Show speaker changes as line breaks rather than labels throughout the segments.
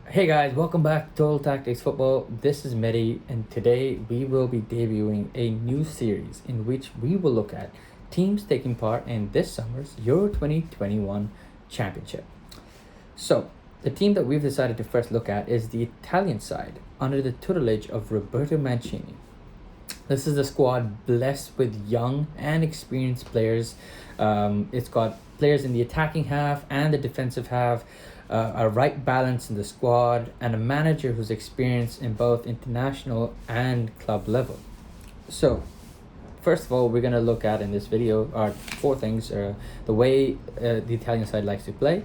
Hey guys, welcome back to Total Tactics Football. This is Mehdi, and today we will be debuting a new series in which we will look at teams taking part in this summer's Euro 2021 Championship. So, the team that we've decided to first look at is the Italian side under the tutelage of Roberto Mancini. This is a squad blessed with young and experienced players. It's got players in the attacking half and the defensive half, a right balance in the squad, and a manager who's experienced in both international and club level. So, first of all, we're going to look at in this video are four things: the way the Italian side likes to play,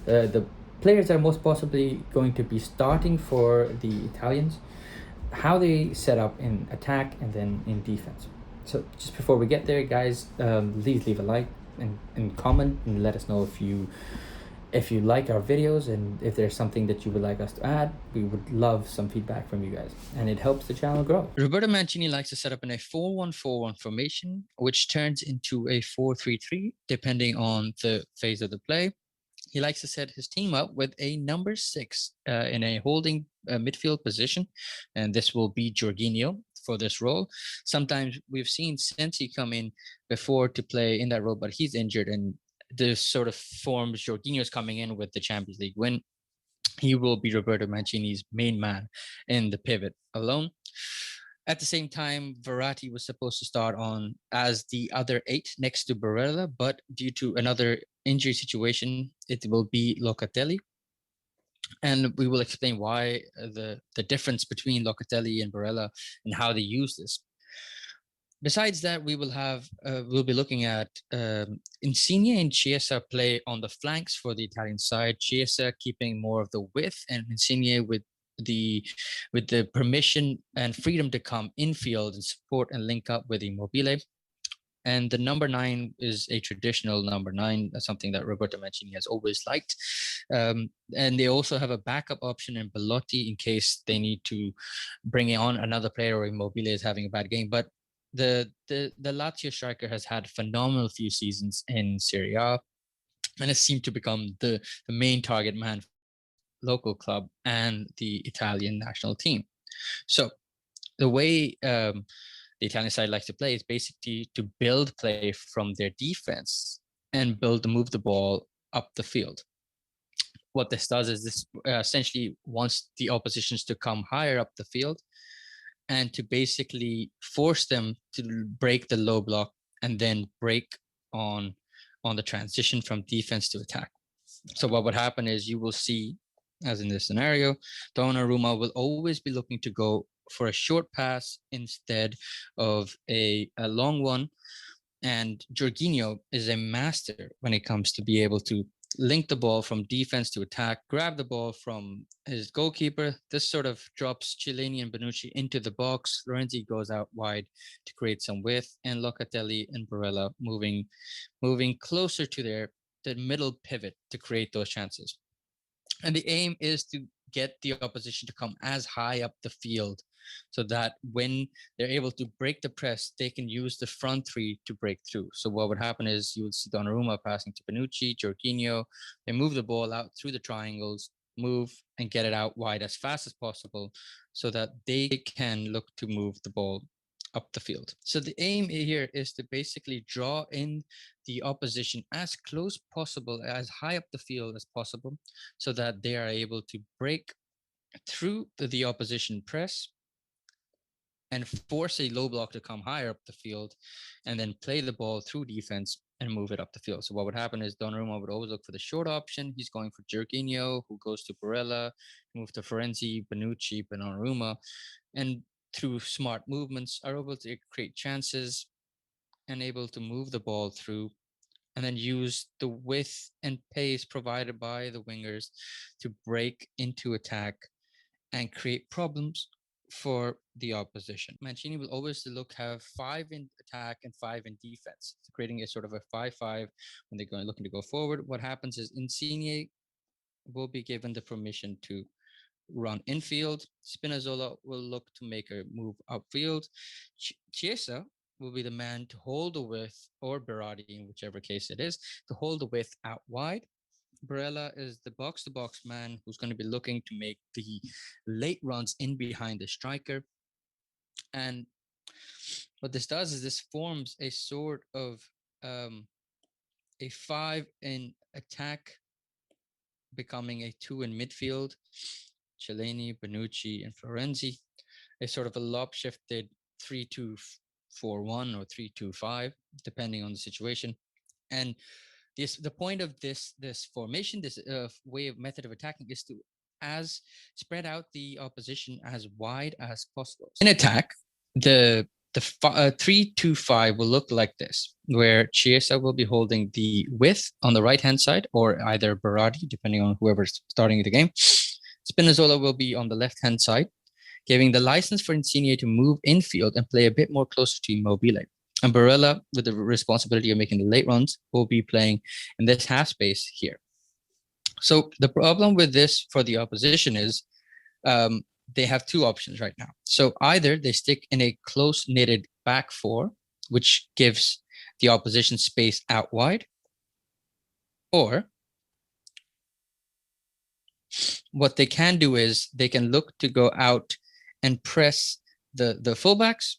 the players that are most possibly going to be starting for the Italians, how they set up in attack and then in defense. So just before we get there, guys, please leave a like and comment and let us know if you like our videos and if there's something that you would like us to add. We would love some feedback from you guys, and it helps the channel grow.
Roberto Mancini likes to set up in a 4-1-4-1 formation, which turns into a 4-3-3 depending on the phase of the play. He likes to set his team up with a number 6 in a holding midfield position, and this will be Jorginho for this role. Sometimes we've seen Sensi come in before to play in that role, but he's injured, and this sort of forms Jorginho's coming in with the Champions League win. He will be Roberto Mancini's main man in the pivot alone. At the same time, Verratti was supposed to start on as the other 8 next to Barella, but due to another injury situation, it will be Locatelli. And we will explain why the difference between Locatelli and Barella and how they use this. Besides that, we'll be looking at Insigne and Chiesa play on the flanks for the Italian side. Chiesa keeping more of the width, and Insigne with the permission and freedom to come infield and support and link up with Immobile. And the number 9 is a traditional number 9, something that Roberto Mancini has always liked. And they also have a backup option in Belotti in case they need to bring on another player or Immobile is having a bad game. But the Lazio striker has had a phenomenal few seasons in Serie A and has seemed to become the main target man for the local club and the Italian national team. So the way the Italian side likes to play is basically to build play from their defense and move the ball up the field. What this does is this essentially wants the oppositions to come higher up the field and to basically force them to break the low block and then break on the transition from defense to attack. So what would happen is you will see, as in this scenario, Donnarumma will always be looking to go for a short pass instead of a long one. And Jorginho is a master when it comes to be able to link the ball from defense to attack, grab the ball from his goalkeeper. This sort of drops Chiellini and Bonucci into the box. Lorenzi goes out wide to create some width, and Locatelli and Barella moving closer to the middle pivot to create those chances. And the aim is to get the opposition to come as high up the field so that when they're able to break the press, they can use the front 3 to break through. So what would happen is you would see Donnarumma passing to Bonucci, Jorginho. They move the ball out through the triangles, move and get it out wide as fast as possible so that they can look to move the ball up the field. So the aim here is to basically draw in the opposition as close possible, as high up the field as possible, so that they are able to break through the opposition press and force a low block to come higher up the field and then play the ball through defense and move it up the field. So what would happen is Donnarumma would always look for the short option. He's going for Jorginho, who goes to Barella, move to Florenzi, Bonucci, Donnarumma, and through smart movements are able to create chances and able to move the ball through and then use the width and pace provided by the wingers to break into attack and create problems for the opposition. Mancini will always have 5 in attack and 5 in defense, so creating a sort of a 5-5 when they're looking to go forward. What happens is Insigne will be given the permission to run infield. Spinazzola will look to make a move upfield. Chiesa will be the man to hold the width, or Berardi, in whichever case it is, to hold the width out wide. Barella is the box-to-box man who's going to be looking to make the late runs in behind the striker. And what this does is this forms a sort of a 5 in attack, becoming a 2 in midfield. Chiellini, Bonucci, and Florenzi. A sort of a lob-shifted 3-2-4-1 or 3-2-5, depending on the situation. And the point of this formation, this way of method of attacking, is to as spread out the opposition as wide as possible. In attack, the 3-2-5 will look like this, where Chiesa will be holding the width on the right hand side, or either Berardi, depending on whoever's starting the game. Spinazzola will be on the left hand side, giving the license for Insigne to move infield and play a bit more closer to Immobile. And Barella, with the responsibility of making the late runs, will be playing in this half space here. So the problem with this for the opposition is they have two options right now. So either they stick in a close-knitted back four, which gives the opposition space out wide, or what they can do is they can look to go out and press the fullbacks.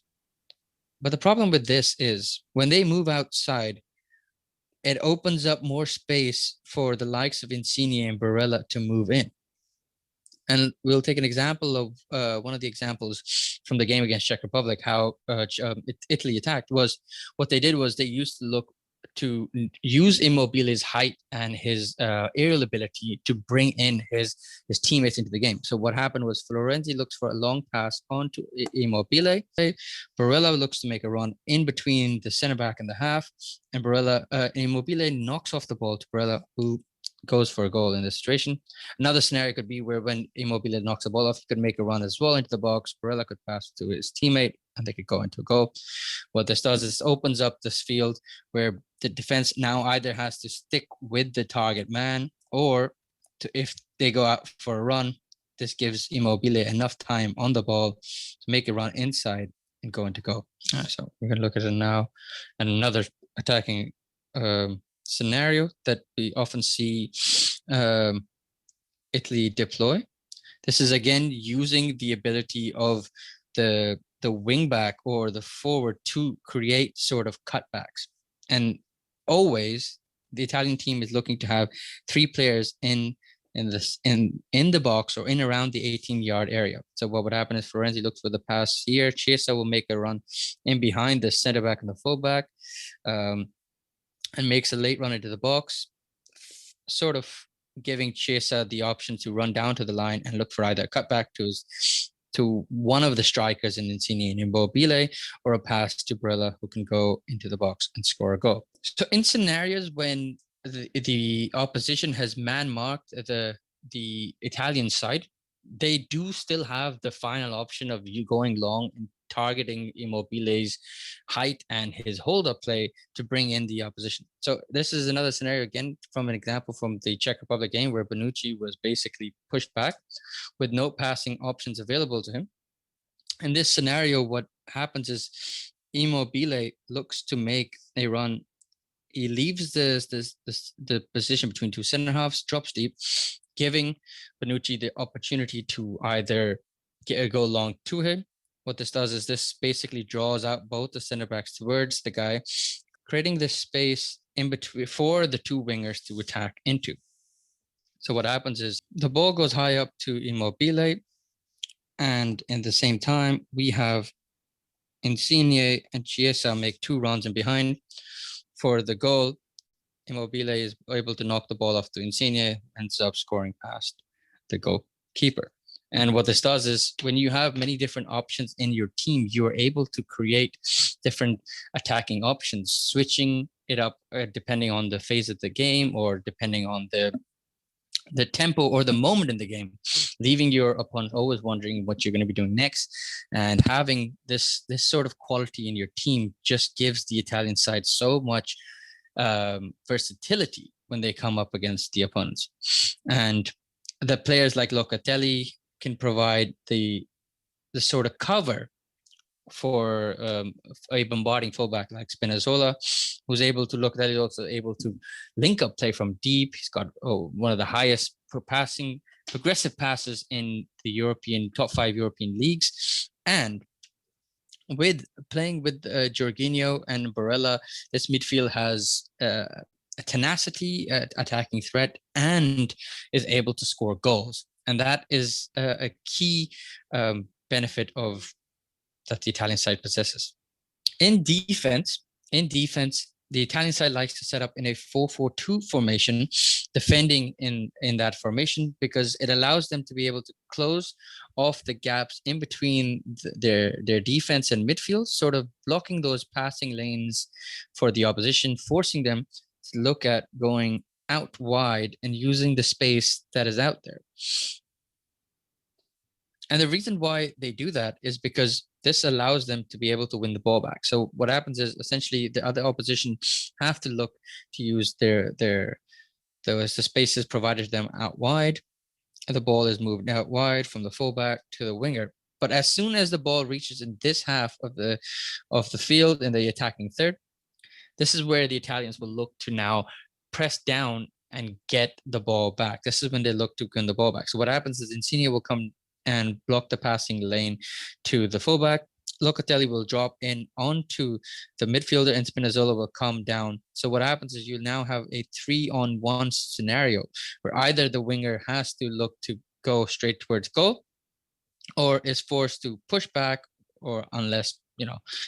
But the problem with this is when they move outside, it opens up more space for the likes of Insigne and Barella to move in. And we'll take an example of one of the examples from the game against Czech Republic, how Italy attacked was what they did was they used to look to use Immobile's height and his aerial ability to bring in his teammates into the game. So what happened was Florenzi looks for a long pass onto Immobile. Barella looks to make a run in between the center back and the half, and Immobile knocks off the ball to Barella, who goes for a goal in this situation. Another scenario could be where when Immobile knocks the ball off, he could make a run as well into the box. Barella could pass to his teammate and they could go into a goal. What this does is opens up this field where the defense now either has to stick with the target man, or if they go out for a run, this gives Immobile enough time on the ball to make a run inside and go into goal. So we're going to look at it now. And another attacking scenario that we often see Italy deploy. This is again using the ability of the wing back or the forward to create sort of cutbacks. And always the Italian team is looking to have three players in the box or in around the 18-yard area. So what would happen is Florenzi looks for the pass here. Chiesa will make a run in behind the center back and the fullback, and makes a late run into the box, sort of giving Chiesa the option to run down to the line and look for either a cutback to one of the strikers in Insigne and Immobile, or a pass to Barella, who can go into the box and score a goal. So in scenarios when the opposition has man-marked the Italian side, they do still have the final option of you going long and targeting Immobile's height and his hold-up play to bring in the opposition. So this is another scenario, again, from an example from the Czech Republic game where Bonucci was basically pushed back with no passing options available to him. In this scenario, what happens is Immobile looks to make a run. He leaves the position between two center halves, drops deep, giving Bonucci the opportunity to either go long to him. What this does is this basically draws out both the center backs towards the guy, creating this space in between for the two wingers to attack into. So what happens is the ball goes high up to Immobile, and in the same time, we have Insigne and Chiesa make two runs in behind for the goal. Immobile is able to knock the ball off to Insigne, ends up scoring past the goalkeeper. And what this does is when you have many different options in your team, you are able to create different attacking options, switching it up depending on the phase of the game or depending on the tempo or the moment in the game, leaving your opponent always wondering what you're going to be doing next. And having this sort of quality in your team just gives the Italian side so much versatility when they come up against the opponents. And the players like Locatelli can provide the sort of cover for a bombarding fullback like Spinazzola, who's able to look that he's also able to link up play from deep. He's got one of the highest progressive passes in the top 5 European leagues. And with playing with Jorginho and Barella, this midfield has a tenacity, attacking threat, and is able to score goals. And that is a key benefit of that the Italian side possesses. In defense, the Italian side likes to set up in a 4-4-2 formation, defending in that formation, because it allows them to be able to close off the gaps in between their defense and midfield, sort of blocking those passing lanes for the opposition, forcing them to look at going out wide and using the space that is out there. And the reason why they do that is because this allows them to be able to win the ball back. So what happens is essentially the other opposition have to look to use the spaces provided to them out wide, and the ball is moved out wide from the fullback to the winger. But as soon as the ball reaches in this half of the field in the attacking third, this is where the Italians will look to now press down and get the ball back. This is when they look to win the ball back. So what happens is Insigne will come and block the passing lane to the fullback. Locatelli will drop in onto the midfielder, and Spinazzola will come down. So what happens is you now have a 3-on-1 scenario where either the winger has to look to go straight towards goal, or is forced to push back, or unless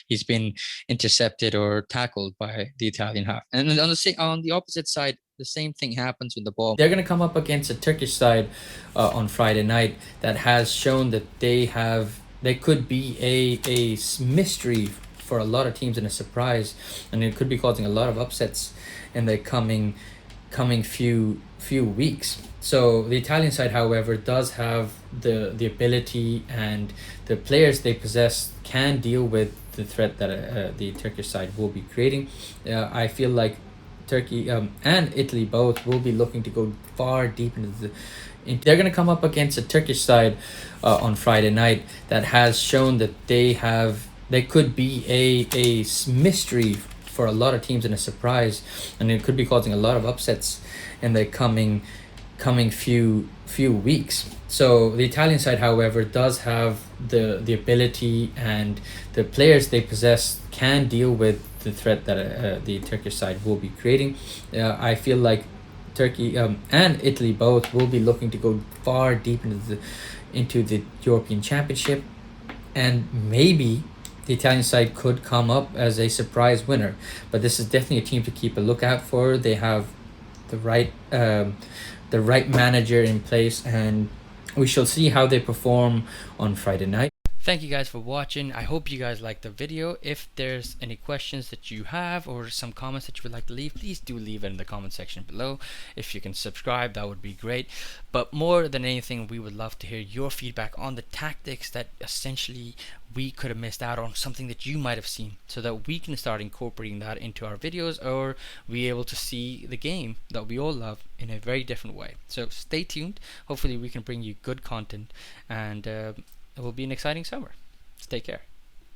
he's been intercepted or tackled by the Italian half. And on the opposite side, the same thing happens with the ball.
They're going to come up against a Turkish side on Friday night that has shown that they could be a mystery for a lot of teams and a surprise, and it could be causing a lot of upsets in the coming few weeks. So the Italian side, however, does have the ability, and the players they possess can deal with the threat that the Turkish side will be creating. I feel like Turkey and Italy both will be looking to go far deep into they're going to come up against a Turkish side on Friday night that has shown that they could be a mystery for a lot of teams and a surprise, and it could be causing a lot of upsets in the coming few weeks. So the Italian side, however, does have the ability, and the players they possess can deal with the threat that the Turkish side will be creating. I feel like Turkey and Italy both will be looking to go far deep into the European Championship, and maybe the Italian side could come up as a surprise winner. But this is definitely a team to keep a lookout for. They have the right manager in place, and we shall see how they perform on Friday night.
Thank you guys for watching. I hope you guys liked the video. If there's any questions that you have or some comments that you would like to leave, please do leave it in the comment section below. If you can subscribe, that would be great. But more than anything, we would love to hear your feedback on the tactics that essentially we could have missed out on, something that you might have seen, so that we can start incorporating that into our videos, or be able to see the game that we all love in a very different way. So stay tuned. Hopefully we can bring you good content, and it will be an exciting summer. Take care.